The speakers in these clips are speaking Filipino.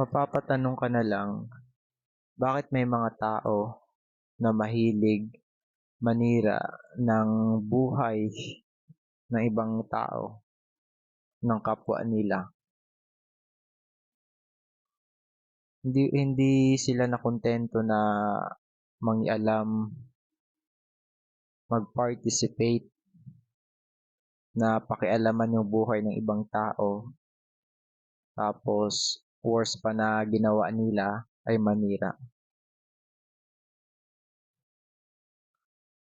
Mapapatanong ka na lang, bakit may mga tao na mahilig manira ng buhay ng ibang tao, ng kapwa nila. Hindi hindi sila nakontento na mangialam, mag-participate, na pakialaman yung buhay ng ibang tao, tapos worst pa na ginawa nila ay manira.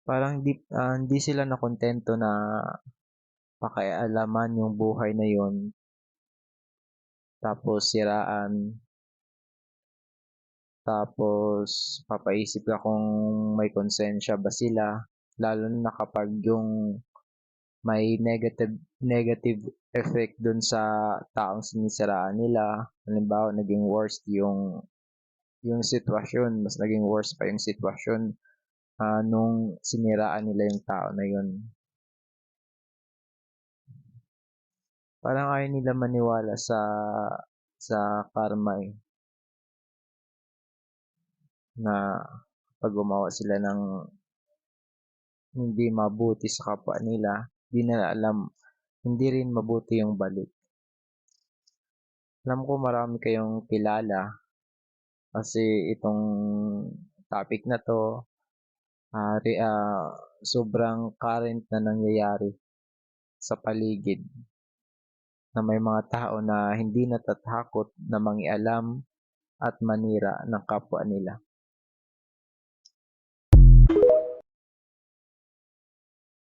Parang hindi sila nakontento na pakialaman yung buhay na yun, tapos siraan, tapos papaisip ka kung may konsensya ba sila, lalo na kapag yung may negative effect dun sa taong sinisiraan nila. Halimbawa, naging worst yung sitwasyon, mas naging worst pa yung sitwasyon nung siniraan nila yung tao na yun. Parang ayaw nila maniwala sa karma na pag gumawa sila ng hindi mabuti sa kapwa nila, di nila alam, hindi rin mabuti yung balik. Alam ko marami kayong kilala kasi itong topic na to sobrang current na nangyayari sa paligid, na may mga tao na hindi natatakot na mangialam at manira ng kapwa nila.